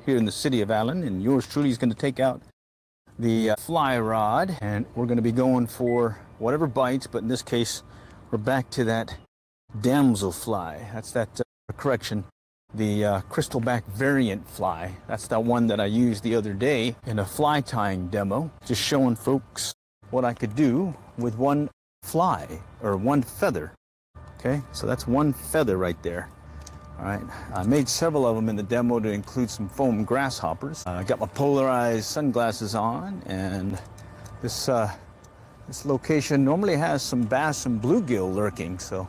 here in the city of Allen, and yours truly is going to take out the fly rod, and we're going to be going for whatever bites, but in this case, we're back to that damselfly. That's that, correction, the crystalback variant fly. That's the one that I used the other day in a fly tying demo, just showing folks what I could do with one fly, or one feather. Okay, so that's one feather right there. All right, I made several of them in the demo to include some foam grasshoppers. I got my polarized sunglasses on, and this location normally has some bass and bluegill lurking, so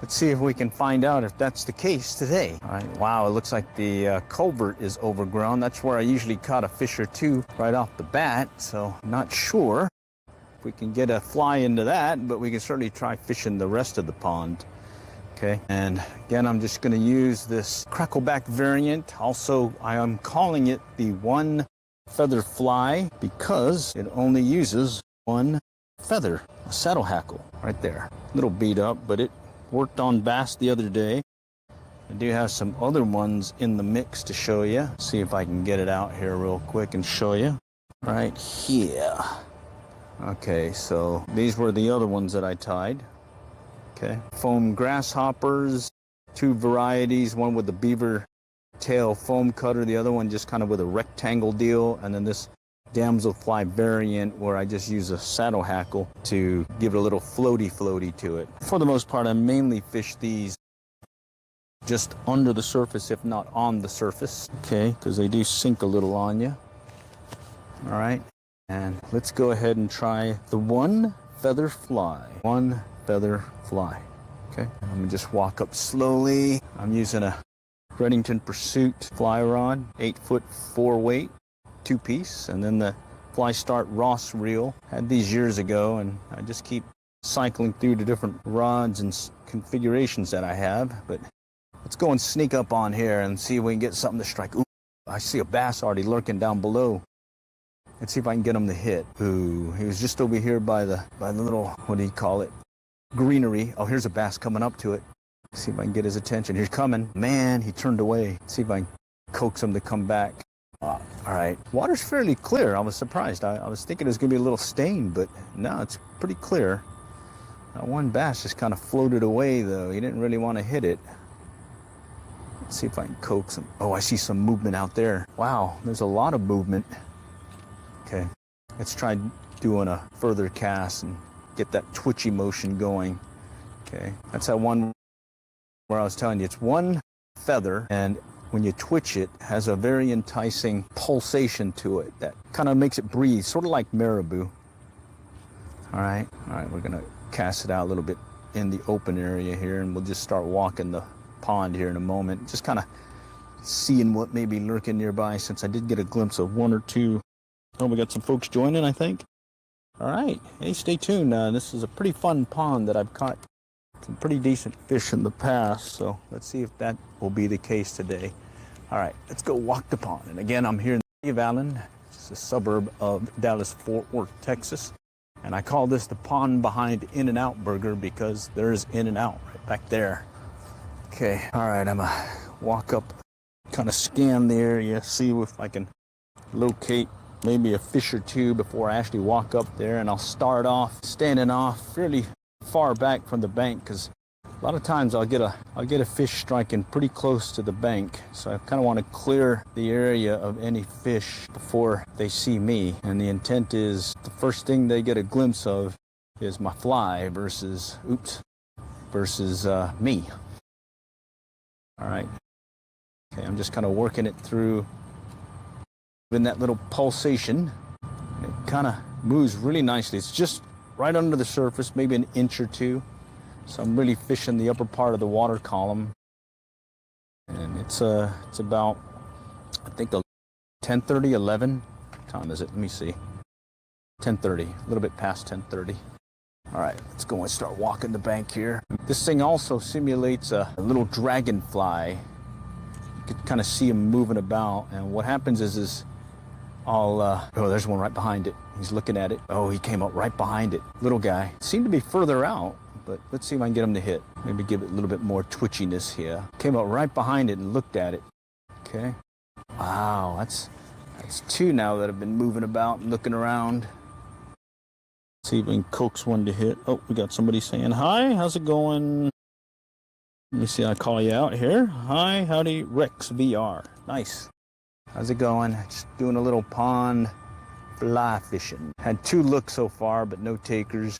let's see if we can find out if that's the case today. All right, wow, it looks like the culvert is overgrown. That's where I usually caught a fish or two right off the bat, so not sure if we can get a fly into that, but we can certainly try fishing the rest of the pond. Okay, and again, I'm just going to use this crackleback variant. Also, I am calling it the one feather fly because it only uses one feather, a saddle hackle right there. A little beat up, but it worked on bass the other day. I do have some other ones in the mix to show you. See if I can get it out here real quick and show you. Right here. Okay, so these were the other ones that I tied. Okay, foam grasshoppers, two varieties, one with the beaver tail foam cutter, the other one just kind of with a rectangle deal, and then this damselfly variant where I just use a saddle hackle to give it a little floaty to it. For the most part, I mainly fish these just under the surface, if not on the surface, okay, because they do sink a little on you. All right, and let's go ahead and try the one feather fly. One feather fly. Okay, I'm gonna just walk up slowly. I'm using a Reddington Pursuit fly rod, 8-foot 4-weight, 2-piece, and then the Fly Start Ross reel. Had these years ago, and I just keep cycling through the different rods and configurations that I have. But let's go and sneak up on here and see if we can get something to strike. Ooh, I see a bass already lurking down below. Let's see if I can get him to hit. Ooh, he was just over here by the little, what do you call it, greenery. Oh, here's a bass coming up to it. See if I can get his attention. He's coming. Man, he turned away. See if I can coax him to come back. All right. Water's fairly clear. I was surprised. I was thinking it was going to be a little stained, but no, it's pretty clear. That one bass just kind of floated away, though. He didn't really want to hit it. Let's see if I can coax him. Oh, I see some movement out there. Wow, there's a lot of movement. Okay, let's try doing a further cast and get that twitchy motion going. Okay, that's that one where I was telling you it's one feather, and when you twitch it, has a very enticing pulsation to it that kind of makes it breathe, sort of like marabou. All right, we're gonna cast it out a little bit in the open area here, and we'll just start walking the pond here in a moment, just kind of seeing what may be lurking nearby, since I did get a glimpse of one or two. Oh, we got some folks joining, I think. All right. Hey, stay tuned. This is a pretty fun pond that I've caught some pretty decent fish in the past, so let's see if that will be the case today. All right, let's go walk the pond. And again, I'm here in the city of Allen. It's a suburb of Dallas-Fort Worth, Texas. And I call this the pond behind In-N-Out Burger because there's In-N-Out right back there. Okay, all right, I'm gonna walk up, kind of scan the area, see if I can locate maybe a fish or two before I actually walk up there, and I'll start off standing off fairly far back from the bank, because a lot of times I'll get a fish striking pretty close to the bank, so I kind of want to clear the area of any fish before they see me. And the intent is the first thing they get a glimpse of is my fly versus me. All right. Okay, I'm just kind of working it through in that little pulsation. It kind of moves really nicely. It's just right under the surface, maybe an inch or two. So I'm really fishing the upper part of the water column. And it's about, I think, 10:30, 11. What time is it? Let me see. 10:30, a little bit past 10:30. All right, let's go and start walking the bank here. This thing also simulates a little dragonfly. You can kind of see him moving about. And what happens is oh, there's one right behind it. He's looking at it. Oh, he came up right behind it. Little guy. Seemed to be further out, but let's see if I can get him to hit. Maybe give it a little bit more twitchiness here. Came up right behind it and looked at it. Okay. Wow, that's two now that have been moving about and looking around. See if we can coax one to hit. Oh, we got somebody saying hi. How's it going? Let me see. I call you out here. Hi, howdy, Rex VR. Nice. How's it going? Just doing a little pond fly fishing. Had 2 looks so far, but no takers.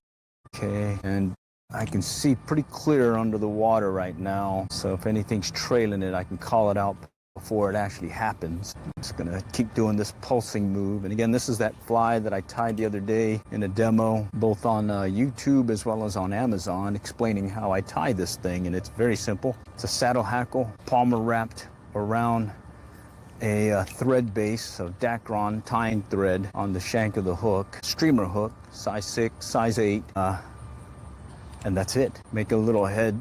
Okay, and I can see pretty clear under the water right now. So if anything's trailing it, I can call it out before it actually happens. I'm just gonna keep doing this pulsing move. And again, this is that fly that I tied the other day in a demo, both on YouTube as well as on Amazon, explaining how I tie this thing. And it's very simple. It's a saddle hackle, palmer wrapped around a thread base of Dacron tying thread on the shank of the hook, streamer hook, size 6, size 8, and that's it. Make a little head,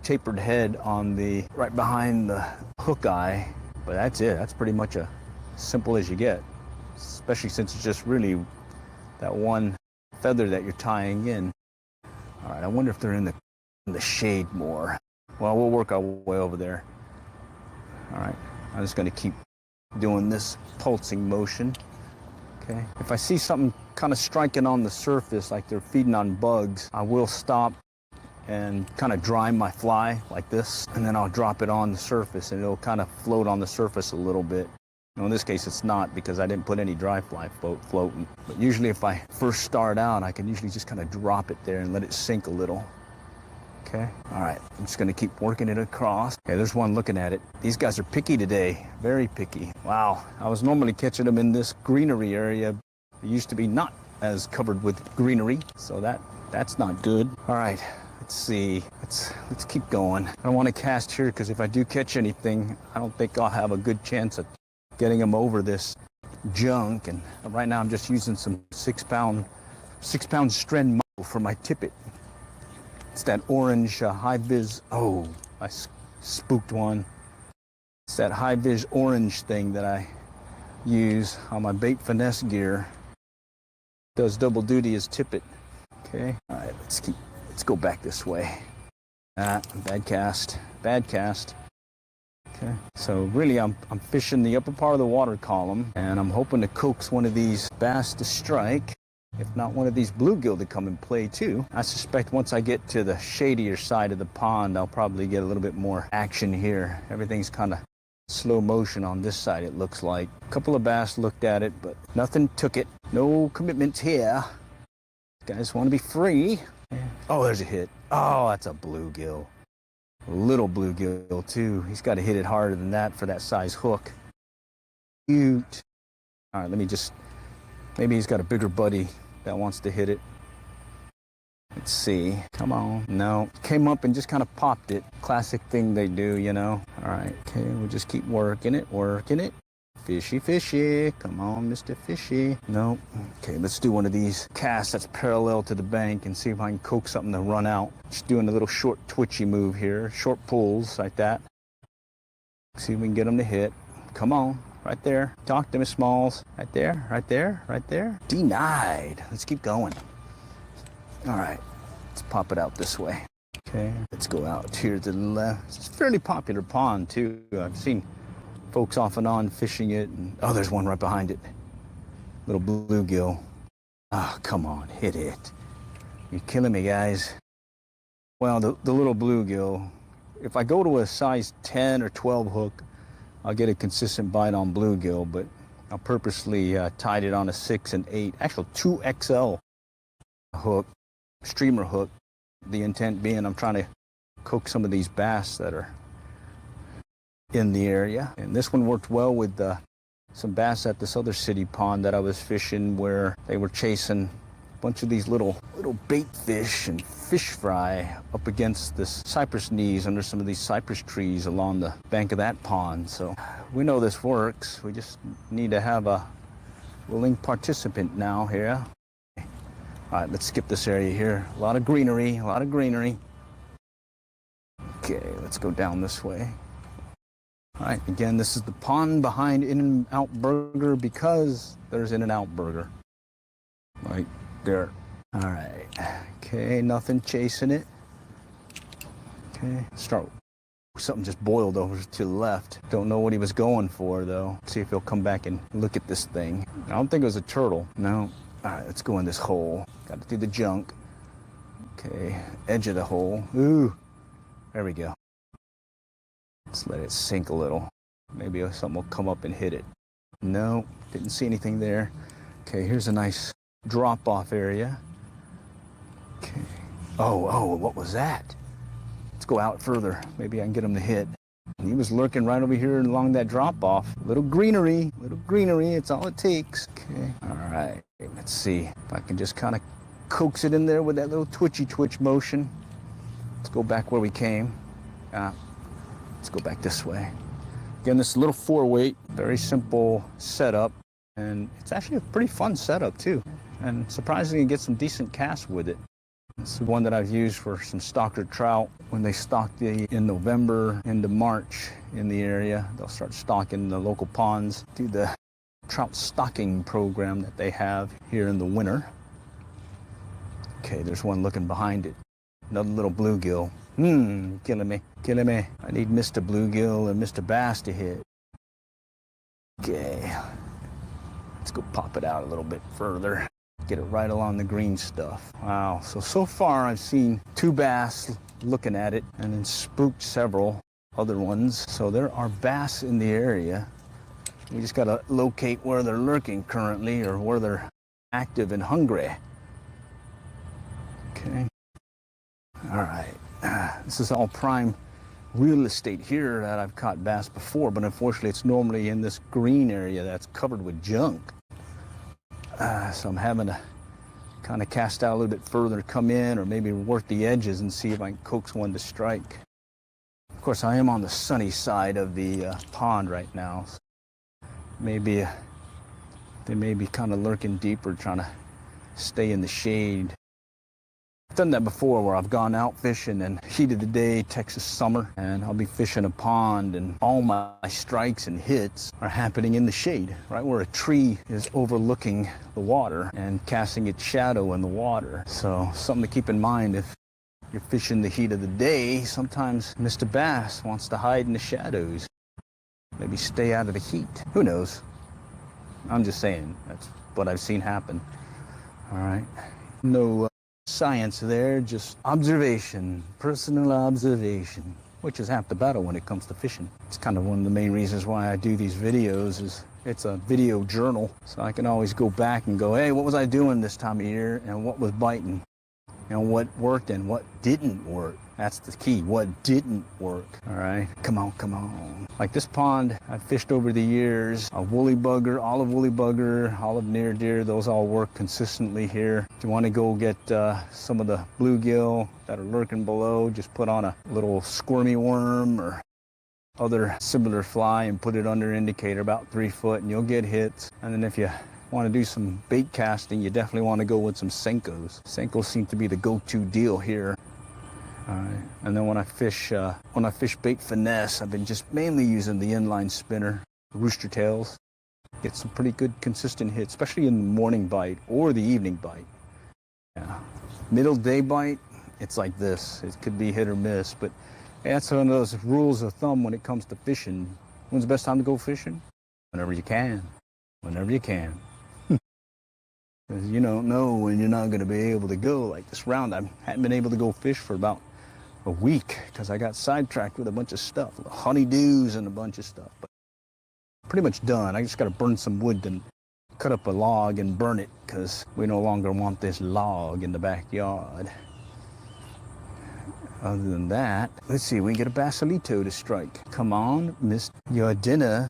tapered head on the right behind the hook eye, but that's it. That's pretty much as simple as you get, especially since it's just really that one feather that you're tying in. All right, I wonder if they're in the shade more. Well, we'll work our way over there. All right, I'm just going to keep doing this pulsing motion. Okay, if I see something kind of striking on the surface like they're feeding on bugs, I will stop and kind of dry my fly like this, and then I'll drop it on the surface and it'll kind of float on the surface a little bit. Now, in this case it's not, because I didn't put any dry fly floating, but usually if I first start out, I can usually just kind of drop it there and let it sink a little. Okay, all right, I'm just gonna keep working it across. Okay, there's one looking at it. These guys are picky today, very picky. Wow, I was normally catching them in this greenery area. It used to be not as covered with greenery, so that's not good. All right, let's see, let's keep going. I don't want to cast here because if I do catch anything, I don't think I'll have a good chance of getting them over this junk. And right now I'm just using some 6-pound strand muscle for my tippet. It's that orange high-vis, oh, I spooked one. It's that high-vis orange thing that I use on my bait finesse gear. Does double duty as tippet. Okay, all right, let's go back this way. Bad cast. Okay, so really I'm fishing the upper part of the water column, and I'm hoping to coax one of these bass to strike. If not, one of these bluegill to come and play too. I suspect once I get to the shadier side of the pond, I'll probably get a little bit more action here. Everything's kind of slow motion on this side, it looks like. A couple of bass looked at it, but nothing took it. No commitments here. Guys want to be free. Oh, there's a hit. Oh, that's a bluegill. A little bluegill too. He's got to hit it harder than that for that size hook. Cute. All right, maybe he's got a bigger buddy that wants to hit it. Let's see. Come on. No. Came up and just kind of popped it. Classic thing they do, you know. All right. Okay, we'll just keep working it. Fishy, fishy. Come on, Mr. Fishy. No. Okay, let's do one of these casts that's parallel to the bank and see if I can coax something to run out. Just doing a little short twitchy move here. Short pulls like that. See if we can get them to hit. Come on. Right there. Talk to me, Smalls. Right there. Denied. Let's keep going. All right. Let's pop it out this way. Okay. Let's go out here to the left. It's a fairly popular pond, too. I've seen folks off and on fishing it. And, oh, there's one right behind it. Little bluegill. Oh, come on. Hit it. You're killing me, guys. Well, the little bluegill, if I go to a size 10 or 12 hook, I'll get a consistent bite on bluegill, but I purposely tied it on a 6 and 8, actually 2XL hook, streamer hook. The intent being I'm trying to coax some of these bass that are in the area. And this one worked well with some bass at this other city pond that I was fishing, where they were chasing a bunch of these little bait fish and fish fry up against this cypress knees under some of these cypress trees along the bank of that pond. So we know this works. We just need to have a willing participant now here. All right, let's skip this area here. A lot of greenery. Okay, let's go down this way. All right, again, this is the pond behind In-N-Out Burger, because there's In-N-Out Burger right there. All right, okay, nothing chasing it. Okay, start Something just boiled over to the left. Don't know what he was going for though. See if he'll come back and look at this thing. I don't think it was a turtle. No. All right, let's go in this hole. Got to do the junk. Okay, edge of the hole. Ooh, there we go. Let's let it sink a little. Maybe something will come up and hit it. No, didn't see anything there. Okay, here's a nice drop-off area. Okay. Oh, what was that? Let's go out further. Maybe I can get him to hit. He was lurking right over here along that drop-off. Little greenery, it's all it takes. Okay, all right, let's see if I can just kind of coax it in there with that little twitch motion. Let's go back where we came. Let's go back this way. Again, this little 4-weight, very simple setup, and it's actually a pretty fun setup too. And surprisingly, you get some decent casts with it. It's the one that I've used for some stocker trout. When they stock in November into March in the area, they'll start stocking the local ponds through the trout stocking program that they have here in the winter. Okay, there's one looking behind it. Another little bluegill. Killing me. I need Mr. Bluegill and Mr. Bass to hit. Okay, let's go pop it out a little bit further. Get it right along the green stuff. Wow, so far I've seen 2 bass looking at it and then spooked several other ones. So there are bass in the area. We just gotta locate where they're lurking currently or where they're active and hungry. Okay. All right. This is all prime real estate here that I've caught bass before, but unfortunately it's normally in this green area that's covered with junk. So I'm having to kind of cast out a little bit further, come in, or maybe work the edges and see if I can coax one to strike. Of course, I am on the sunny side of the pond right now. So maybe they may be kind of lurking deeper, trying to stay in the shade. I've done that before where I've gone out fishing in heat of the day, Texas summer, and I'll be fishing a pond and all my strikes and hits are happening in the shade, right where a tree is overlooking the water and casting its shadow in the water. So something to keep in mind if you're fishing the heat of the day, sometimes Mr. Bass wants to hide in the shadows. Maybe stay out of the heat. Who knows? I'm just saying, that's what I've seen happen. All right. No science there, just observation, personal observation, which is half the battle when it comes to fishing. It's kind of one of the main reasons why I do these videos is it's a video journal. So I can always go back and go, hey, what was I doing this time of year and what was biting? And what worked and what didn't work. That's the key, what didn't work, all right? Come on. Like this pond, I've fished over the years, a woolly bugger, olive woolly bugger, olive near deer, those all work consistently here. If you want to go get some of the bluegill that are lurking below, just put on a little squirmy worm or other similar fly and put it under indicator about 3 foot and you'll get hits. And then if you want to do some bait casting, you definitely want to go with some Senkos. Senkos seem to be the go-to deal here. All right. And then when I fish bait finesse, I've been just mainly using the inline spinner, rooster tails. Get some pretty good consistent hits, especially in the morning bite or the evening bite. Yeah. Middle day bite, it's like this. It could be hit or miss, but that's one of those rules of thumb when it comes to fishing. When's the best time to go fishing? Whenever you can. Whenever you can. Because you don't know when you're not going to be able to go. Like this round, I hadn't been able to go fish for about a week because I got sidetracked with a bunch of stuff, honeydews and a bunch of stuff. But pretty much done. I just got to burn some wood and cut up a log and burn it because we no longer want this log in the backyard. Other than that, let's see, we can get a basilito to strike. Come on, miss, your dinner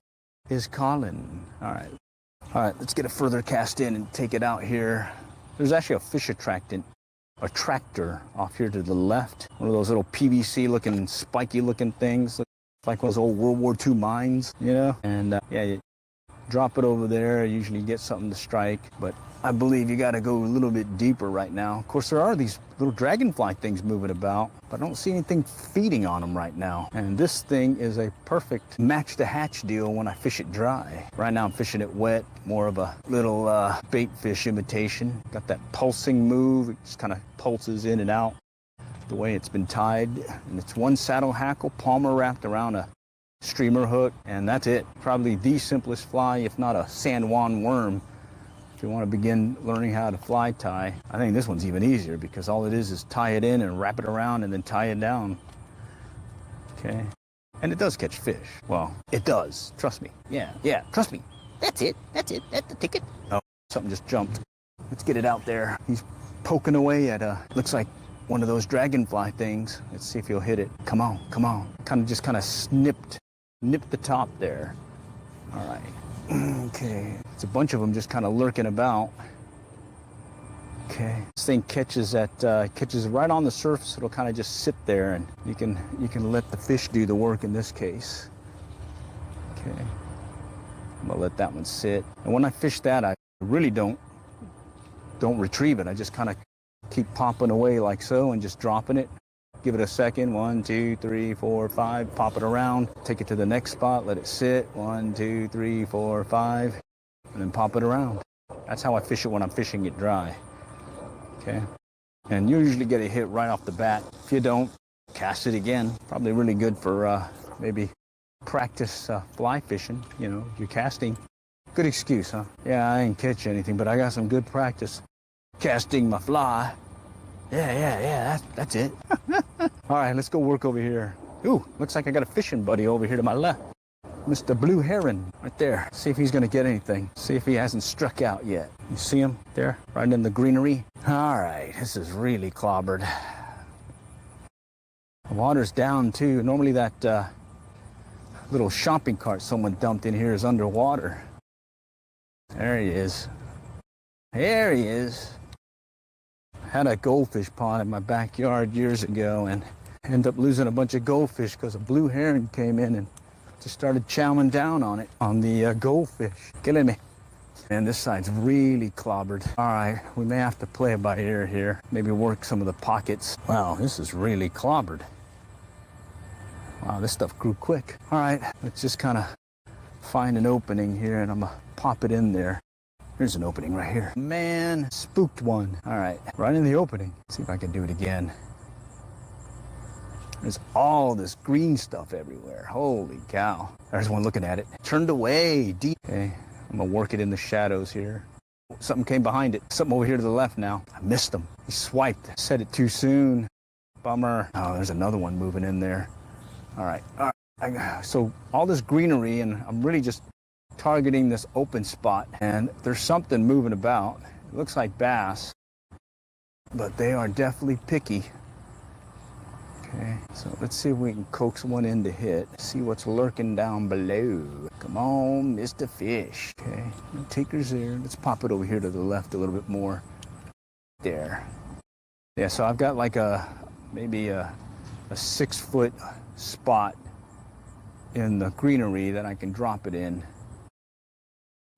is calling. All right, let's get a further cast in and take it out here. There's actually a fish attractant, a tractor off here to the left. One of those little PVC looking, spiky looking things. Like those old World War II mines, you know? And yeah, you drop it over there, usually get something to strike. But I believe you gotta go a little bit deeper right now. Of course, there are these little dragonfly things moving about, but I don't see anything feeding on them right now. And this thing is a perfect match to hatch deal when I fish it dry. Right now I'm fishing it wet, more of a little bait fish imitation. Got that pulsing move, it just kind of pulses in and out. the way it's been tied. And it's one saddle hackle, palmer wrapped around a streamer hook, and that's it. Probably the simplest fly, if not a San Juan worm. If you want to begin learning how to fly tie, I think this one's even easier because all it is tie it in and wrap it around and then tie it down. Okay. And it does catch fish. Well, it does. Trust me. Yeah, trust me. That's it. That's the ticket. Oh, something just jumped. Let's get it out there. He's poking away at looks like one of those dragonfly things. Let's see if he'll hit it. Come on. Kind of nipped the top there. All right. Okay. It's a bunch of them just kind of lurking about. Okay. This thing catches right on the surface. It'll kind of just sit there, and you can let the fish do the work in this case. Okay. I'm gonna let that one sit. And when I fish that, I really don't retrieve it. I just kind of keep popping away like so and just dropping it. Give it a second. 1, 2, 3, 4, 5. Pop it around. Take it to the next spot. Let it sit. 1, 2, 3, 4, 5. And then pop it around. That's how I fish it when I'm fishing it dry. Okay. And you usually get a hit right off the bat. If you don't, cast it again. Probably really good for maybe practice fly fishing. You know, if you're casting. Good excuse, huh? Yeah, I ain't catch anything, but I got some good practice casting my fly. Yeah, that's it. All right, let's go work over here. Ooh, looks like I got a fishing buddy over here to my left. Mr. Blue Heron, right there. See if he's gonna get anything. See if he hasn't struck out yet. You see him there, right in the greenery? All right, this is really clobbered. The water's down too. Normally that little shopping cart someone dumped in here is underwater. There he is. There he is. Had a goldfish pond in my backyard years ago and ended up losing a bunch of goldfish because a blue heron came in and just started chowing down on it, on the goldfish. Killing me. And this side's really clobbered. All right, we may have to play it by ear here. Maybe work some of the pockets. Wow, this is really clobbered. Wow, this stuff grew quick. All right, let's just kind of find an opening here and I'm gonna pop it in there. Here's an opening right here. Man, spooked one. All right, right in the opening. Let's see if I can do it again. There's all this green stuff everywhere. Holy cow. There's one looking at it. Turned away deep. Okay, I'm gonna work it in the shadows here. Something came behind it. Something over here to the left now. I missed him. He swiped. Said it too soon. Bummer. Oh, there's another one moving in there. All right. So all this greenery, and I'm really just targeting this open spot, and there's something moving about. It looks like bass, but they are definitely picky. Okay, so let's see if we can coax one in to hit. See what's lurking down below. Come on, Mr. Fish. Okay, no takers there. Let's pop it over here to the left a little bit more. There. Yeah, so I've got like maybe a 6-foot spot in the greenery that I can drop it in.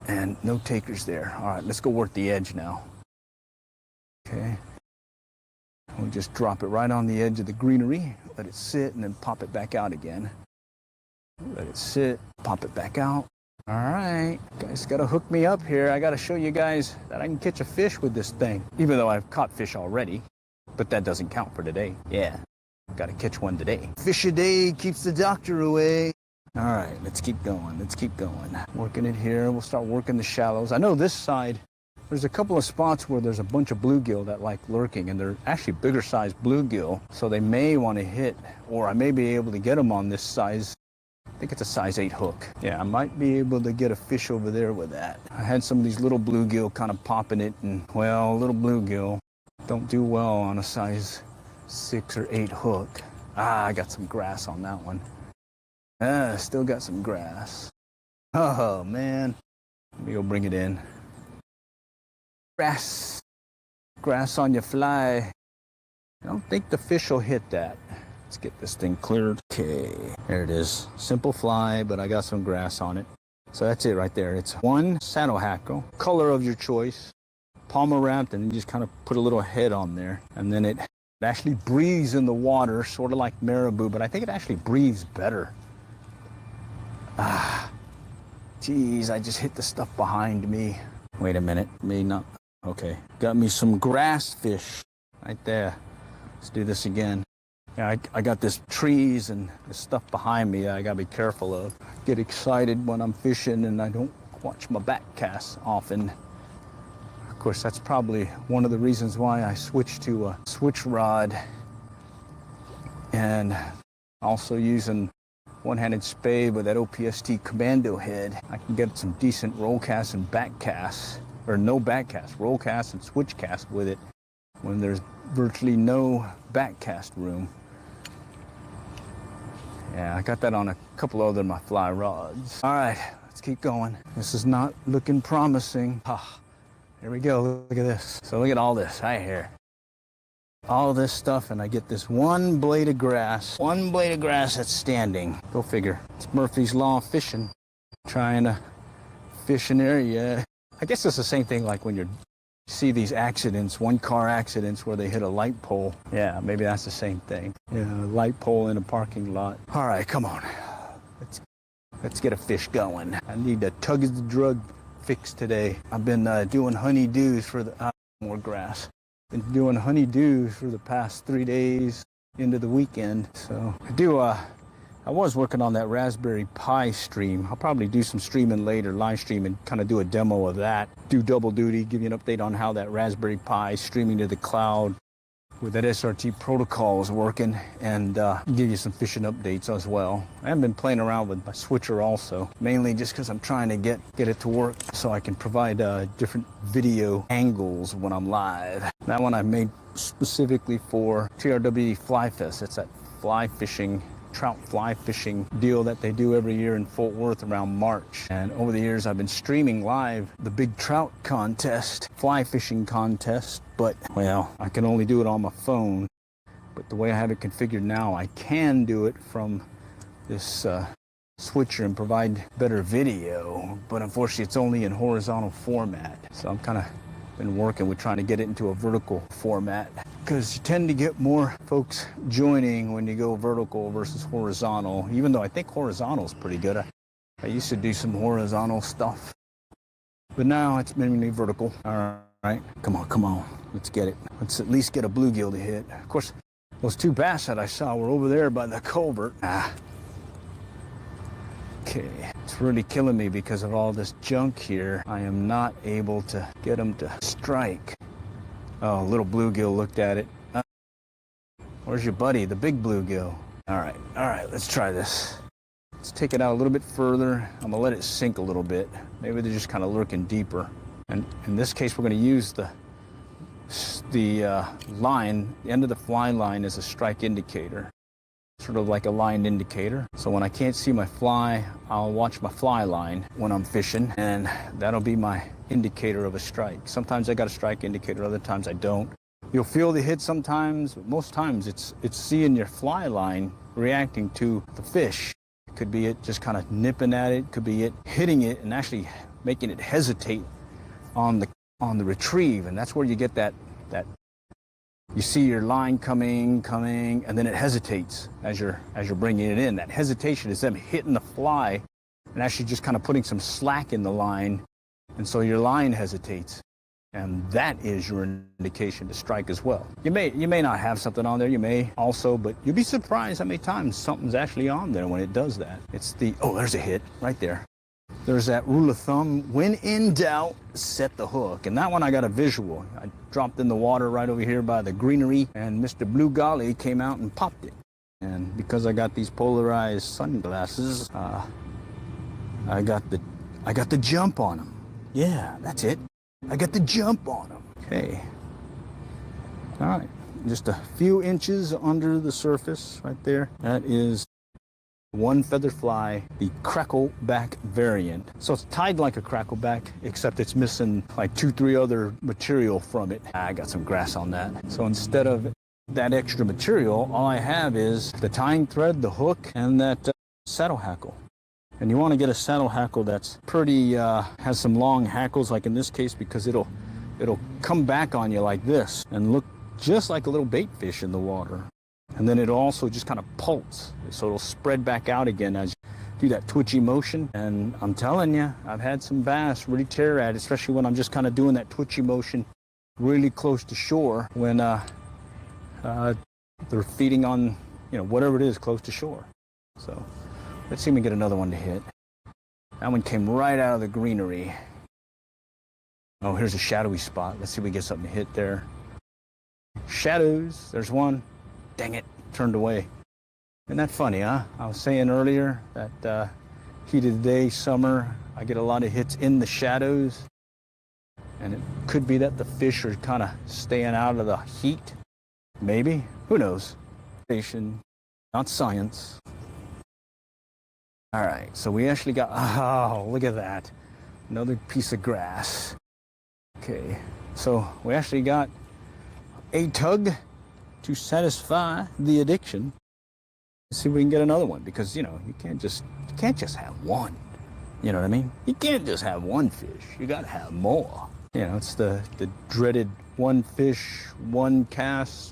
And no takers there. All right, let's go work the edge now. Okay. We'll just drop it right on the edge of the greenery, let it sit, and then pop it back out again. Let it sit, pop it back out. All right, guys gotta hook me up here. I gotta show you guys that I can catch a fish with this thing, even though I've caught fish already, but that doesn't count for today. Yeah, gotta catch one today. Fish a day keeps the doctor away. All right, let's keep going. Let's keep going. Working it here. We'll start working the shallows. I know this side, there's a couple of spots where there's a bunch of bluegill that like lurking, and they're actually bigger sized bluegill, so they may want to hit, or I may be able to get them on this size. I think it's a size 8 hook. Yeah, I might be able to get a fish over there with that. I had some of these little bluegill kind of popping it, and well, little bluegill don't do well on a size 6 or 8 hook. I got some grass on that one. Still got some grass. Oh, man. Let me go bring it in. Grass. Grass on your fly. I don't think the fish will hit that. Let's get this thing cleared. Okay, there it is. Simple fly, but I got some grass on it. So that's it right there. It's one saddle hackle, color of your choice, palmer wrapped, and you just kind of put a little head on there. And then it actually breathes in the water, sort of like marabou, but I think it actually breathes better. Geez, I just hit the stuff behind me. Wait a minute, may not. Okay, got me some grass fish right there. Let's do this again. Yeah, I got this trees and this stuff behind me I gotta be careful of. I get excited when I'm fishing and I don't watch my back casts often. Of course, that's probably one of the reasons why I switched to a switch rod and also using one-handed spade with that OPST commando head. I can get some decent roll casts and back casts, or no back casts, roll casts and switch casts with it when there's virtually no back cast room. Yeah, I got that on a couple other of my fly rods. All right, let's keep going. This is not looking promising. Ah, here we go, look at this. So look at all this right here. All this stuff, and I get this one blade of grass that's standing. Go figure. It's Murphy's Law of fishing. Trying to fish an area. I guess it's the same thing like when you see these accidents, one-car accidents where they hit a light pole. Yeah, maybe that's the same thing. Yeah, a light pole in a parking lot. All right, come on. Let's get a fish going. I need a tug of the drug fix today. I've been doing honeydews for the more grass. Been doing honeydews for the past 3 days into the weekend. So I was working on that Raspberry Pi stream. I'll probably do some streaming later, live stream, and kind of do a demo of that. Do double duty, give you an update on how that Raspberry Pi streaming to the cloud with that SRT protocol is working, and give you some fishing updates as well. I haven't been playing around with my switcher also, mainly just because I'm trying to get it to work so I can provide different video angles when I'm live. That one I made specifically for TRW Fly Fest. It's that fly fishing, trout fly fishing deal that they do every year in Fort Worth around March. And over the years I've been streaming live the big trout contest, fly fishing contest, but well, I can only do it on my phone. But the way I have it configured now, I can do it from this switcher and provide better video, but unfortunately it's only in horizontal format. So I'm kind of been working with trying to get it into a vertical format, because you tend to get more folks joining when you go vertical versus horizontal, even though I think horizontal is pretty good. I used to do some horizontal stuff, but now it's mainly vertical. All right, come on, let's get it. Let's at least get a bluegill to hit. Of course, those two bass that I saw were over there by the culvert. Okay, it's really killing me because of all this junk here. I am not able to get them to strike. Oh, little bluegill looked at it. Where's your buddy, the big bluegill? All right, let's try this. Let's take it out a little bit further. I'm gonna let it sink a little bit. Maybe they're just kind of lurking deeper. And in this case, we're gonna use the line, the end of the fly line, as a strike indicator. Sort of like a line indicator. So when I can't see my fly, I'll watch my fly line when I'm fishing, and that'll be my indicator of a strike. Sometimes I got a strike indicator, other times I don't. You'll feel the hit sometimes, but most times it's seeing your fly line reacting to the fish. It could be it just kind of nipping at it, could be it hitting it and actually making it hesitate on the retrieve, and that's where you get that you see your line coming, and then it hesitates as you're bringing it in. That hesitation is them hitting the fly and actually just kind of putting some slack in the line, and so your line hesitates, and that is your indication to strike as well. You may not have something on there, you may also, but you'll be surprised how many times something's actually on there when it does that. Oh, there's a hit right there. There's that rule of thumb, when in doubt, set the hook. And that one I got a visual. I dropped in the water right over here by the greenery, and Mr. Blue Golly came out and popped it. And because I got these polarized sunglasses, I got the jump on them. Yeah, that's it. I got the jump on them. Okay. All right, just a few inches under the surface right there. That is one feather fly, the crackleback variant. So it's tied like a crackleback, except it's missing like 2-3 other material from it. I got some grass on that. So instead of that extra material, all I have is the tying thread, the hook, and that saddle hackle. And you want to get a saddle hackle that's pretty, has some long hackles, like in this case, because it'll come back on you like this and look just like a little bait fish in the water. And then it'll also just kind of pulse, so it'll spread back out again as you do that twitchy motion. And I'm telling you, I've had some bass really tear at it, especially when I'm just kind of doing that twitchy motion really close to shore, when they're feeding on, you know, whatever it is close to shore. So let's see if we can get another one to hit. That one came right out of the greenery. Oh, here's a shadowy spot. Let's see if we get something to hit there. Shadows. There's one. Dang it. Turned away. Isn't that funny, huh? I was saying earlier that heat of the day, summer, I get a lot of hits in the shadows. And it could be that the fish are kind of staying out of the heat. Maybe. Who knows? Not science. All right, so we actually got, oh, look at that. Another piece of grass. Okay, so we actually got a tug to satisfy the addiction. Let's see if we can get another one, because, you know, you can't just have one. You know what I mean? You can't just have one fish. You got to have more. You know, it's the dreaded one fish, one cast,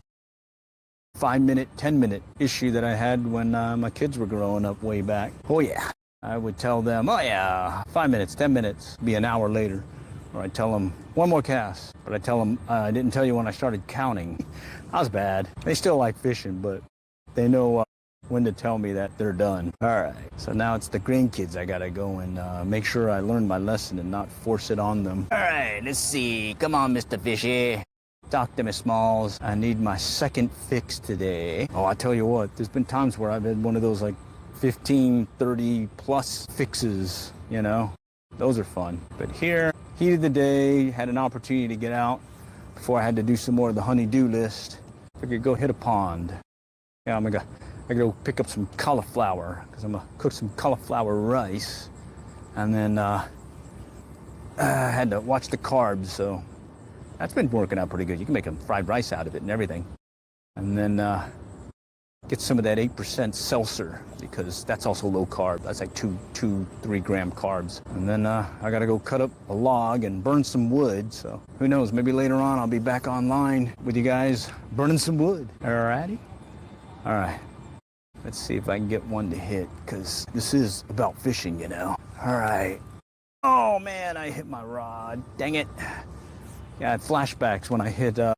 5-minute, 10-minute issue that I had when my kids were growing up way back. Oh, yeah. I would tell them, oh, yeah, 5 minutes, 10 minutes, be an hour later. Or I'd tell them, one more cast. But I'd tell them, I didn't tell you when I started counting. I was bad. They still like fishing, but they know when to tell me that they're done. All right, so now it's the grandkids. I gotta go and make sure I learn my lesson and not force it on them. All right, let's see. Come on, Mr. Fishy. Talk to me, Smalls. I need my second fix today. Oh, I tell you what, there's been times where I've had one of those like 15, 30 plus fixes, you know. Those are fun. But here, heat of the day, had an opportunity to get out before I had to do some more of the honey-do list. Figured go hit a pond. Yeah, I gotta go pick up some cauliflower, because I'm gonna cook some cauliflower rice. And then I had to watch the carbs, so that's been working out pretty good. You can make a fried rice out of it and everything. And then get some of that 8% seltzer, because that's also low carb. That's like 3 gram carbs. And then I gotta go cut up a log and burn some wood. So who knows, maybe later on I'll be back online with you guys burning some wood. Alrighty? All right. Let's see if I can get one to hit, because this is about fishing, you know. All right. Oh, man, I hit my rod. Dang it. Yeah, I had flashbacks when I hit, I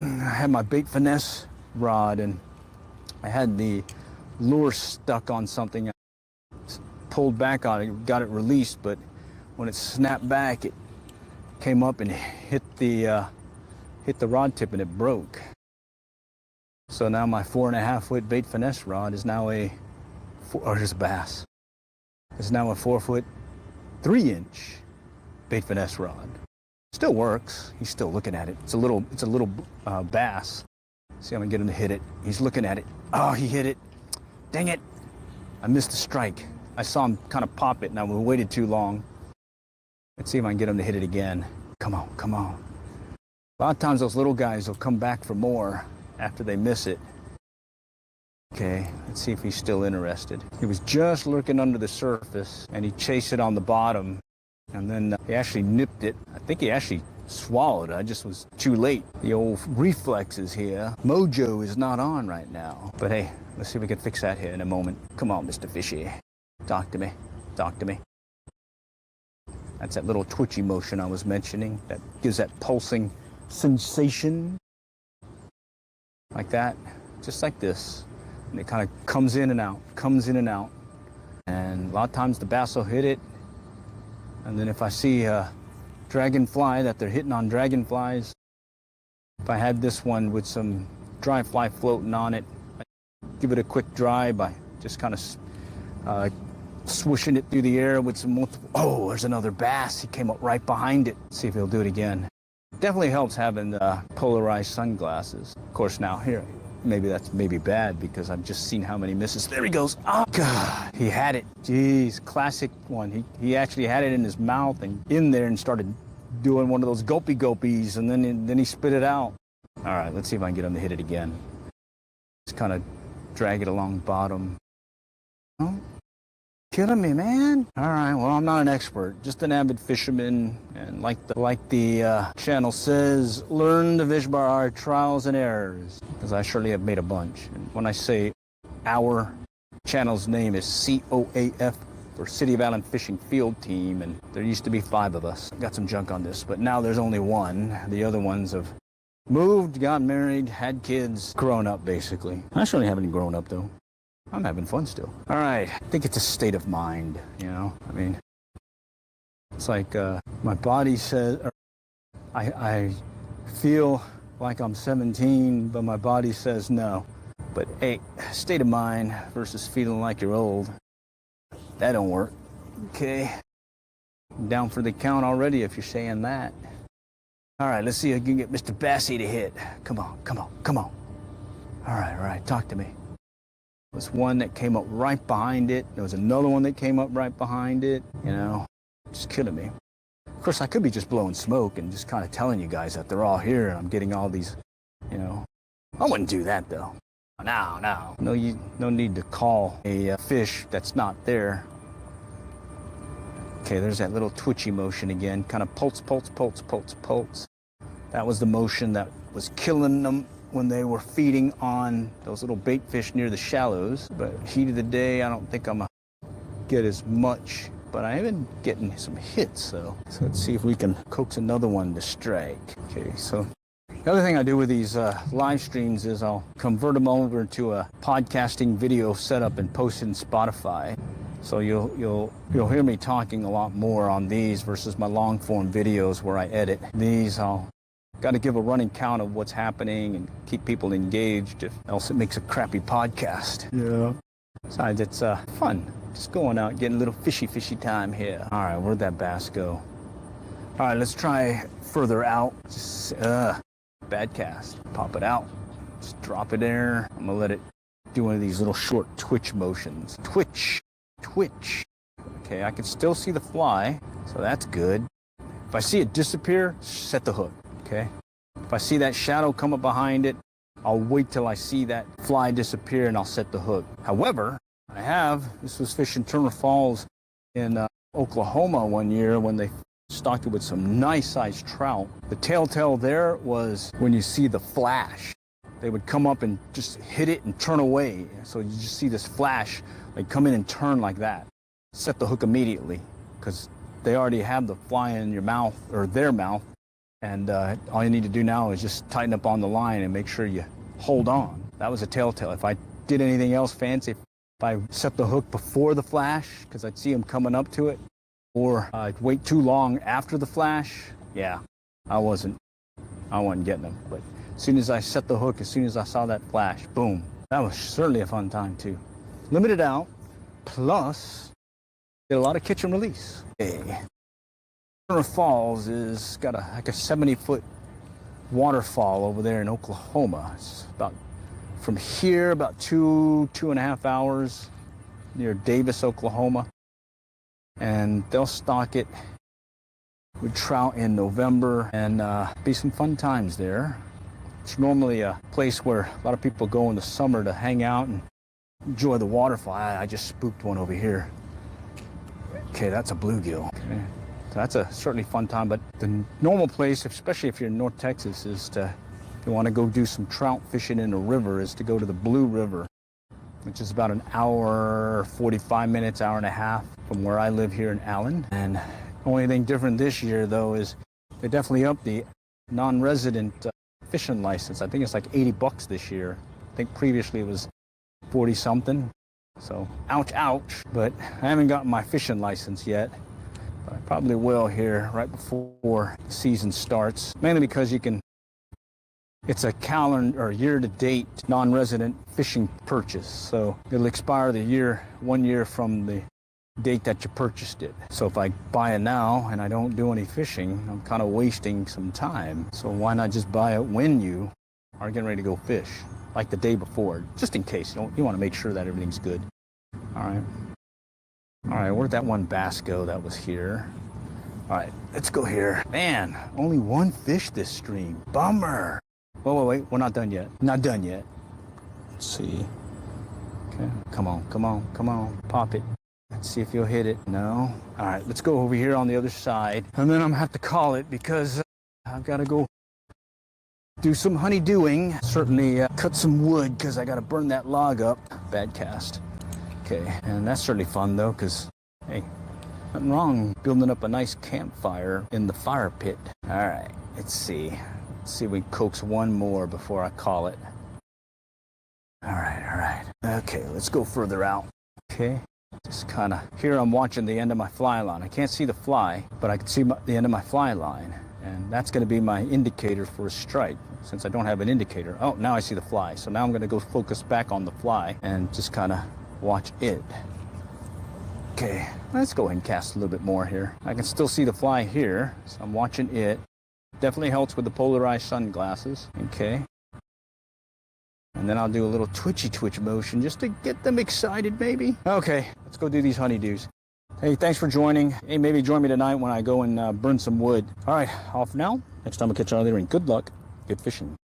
had my bait finesse rod, and I had the lure stuck on something. I pulled back on it, got it released, but when it snapped back, it came up and hit the rod tip, and it broke. So now my 4.5-foot bait finesse rod is now here's a bass. It's now a 4-foot, 3-inch bait finesse rod. Still works. He's still looking at it. It's a little bass. See, I'm gonna get him to hit it. He's looking at it. Oh, he hit it. Dang it. I missed the strike. I saw him kind of pop it, and I waited too long. Let's see if I can get him to hit it again. Come on, come on. A lot of times those little guys will come back for more after they miss it. Okay, let's see if he's still interested. He was just lurking under the surface, and he chased it on the bottom, and then he actually nipped it. I think he actually swallowed it. I just was too late. The old reflexes here. Mojo is not on right now. But hey, let's see if we can fix that here in a moment. Come on, Mr. Fishy. Talk to me. Talk to me. That's that little twitchy motion I was mentioning that gives that pulsing sensation. Like that, just like this. And it kind of comes in and out, comes in and out. And a lot of times the bass will hit it. And then if I see a dragonfly, that they're hitting on dragonflies, if I had this one with some dry fly floating on it, I'd give it a quick dry by just kind of swooshing it through the air with some multiple. Oh, there's another bass. He came up right behind it. Let's see if he'll do it again. Definitely helps having the polarized sunglasses. Of course, now here, that's bad, because I've just seen how many misses. There he goes. Oh, God. He had it. Jeez, classic one. He actually had it in his mouth and in there and started doing one of those gulpies, and then he spit it out. All right, let's see if I can get him to hit it again. Just kind of drag it along bottom. Oh, killing me, man. All right, well, I'm not an expert, just an avid fisherman, and like the channel says, learn to fish by our trials and errors, because I surely have made a bunch. And when I say our channel's name is COAF, for City of Allen Fishing Field Team, and there used to be 5 of us. Got some junk on this, but now there's only one. The other ones have moved, got married, had kids, grown up basically. I certainly haven't grown up though. I'm having fun still. All right, I think it's a state of mind, you know? I mean, it's like my body says, I feel like I'm 17, but my body says no. But hey, state of mind versus feeling like you're old, that don't work. Okay, I'm down for the count already if you're saying that. All right, let's see if I can get Mr. Bassey to hit. Come on, come on, come on. All right, talk to me. There was one that came up right behind it. There was another one that came up right behind it. You know, just killing me. Of course, I could be just blowing smoke and just kind of telling you guys that they're all here and I'm getting all these, you know. I wouldn't do that, though. No. No need to call a fish that's not there. Okay, there's that little twitchy motion again. Kind of pulse. That was the motion that was killing them when they were feeding on those little bait fish near the shallows. But heat of the day, I don't think I'm going to get as much. But I have been getting some hits, though. So let's see if we can coax another one to strike. Okay, so the other thing I do with these live streams is I'll convert them over to a podcasting video setup and post it in Spotify. So you'll hear me talking a lot more on these versus my long form videos where I edit. These I'll got to give a running count of what's happening and keep people engaged, if else it makes a crappy podcast. Yeah. Besides, it's fun. Just going out, getting a little fishy time here. All right, where'd that bass go? All right, let's try further out. Just, bad cast. Pop it out. Just drop it there. I'm gonna let it do one of these little short twitch motions. Twitch. Okay, I can still see the fly, so that's good. If I see it disappear, set the hook, okay? If I see that shadow come up behind it, I'll wait till I see that fly disappear and I'll set the hook. However, this was fishing Turner Falls in Oklahoma one year when they stocked it with some nice sized trout. The telltale there was when you see the flash. They would come up and just hit it and turn away. So you just see this flash, like come in and turn like that. Set the hook immediately because they already have the fly in your mouth or their mouth. And all you need to do now is just tighten up on the line and make sure you hold on. That was a telltale. If I did anything else fancy, if I set the hook before the flash, because I'd see them coming up to it, or I'd wait too long after the flash, yeah, I wasn't getting them. But as soon as I set the hook, as soon as I saw that flash, boom. That was certainly a fun time too. Limited out, plus did a lot of catch and release. Hey. Turner Falls is got like a 70-foot waterfall over there in Oklahoma. It's about from here about 2.5 hours near Davis, Oklahoma. And they'll stock it with trout in November and be some fun times there. It's normally a place where a lot of people go in the summer to hang out and enjoy the waterfall. I just spooked one over here. Okay, that's a bluegill. Okay. So that's a certainly fun time, but the normal place, especially if you're in North Texas, is to, if you want to go do some trout fishing in a river, is to go to the Blue River, which is about an hour, 45 minutes, hour and a half from where I live here in Allen. And the only thing different this year, though, is they definitely upped the non-resident fishing license. I think it's like $80 this year. I think previously it was 40 something. So ouch, but I haven't gotten my fishing license yet. But I probably will here right before the season starts, mainly because it's a calendar or year-to-date non-resident fishing purchase. So it'll expire 1 year from the date that you purchased it. So if I buy it now and I don't do any fishing, I'm kind of wasting some time. So why not just buy it when you are getting ready to go fish, like the day before, just in case. You want to make sure that everything's good. All right, where'd that one bass go that was here? All right, let's go here. Man, only one fish this stream. Bummer. Wait, we're not done yet. Not done yet. Let's see. Okay, come on, pop it. Let's see if you'll hit it. No. All right, let's go over here on the other side. And then I'm gonna have to call it because I've got to go do some honeydewing. Certainly cut some wood because I got to burn that log up. Bad cast. Okay, and that's certainly fun though because, hey, nothing wrong building up a nice campfire in the fire pit. All right, let's see. Let's see if we can coax one more before I call it. All right. Okay, let's go further out. Okay, just kind of, here I'm watching the end of my fly line. I can't see the fly, but I can see the end of my fly line. And that's going to be my indicator for a strike, since I don't have an indicator. Oh, now I see the fly. So now I'm going to go focus back on the fly and just kind of watch it. Okay, let's go ahead and cast a little bit more here. I can still see the fly here, so I'm watching it. Definitely helps with the polarized sunglasses. Okay. And then I'll do a little twitch motion just to get them excited, maybe. Okay, let's go do these honeydews. Hey, thanks for joining. Hey, maybe join me tonight when I go and burn some wood. All right, off now. Next time I'll catch you on the ring. Good luck. Good fishing.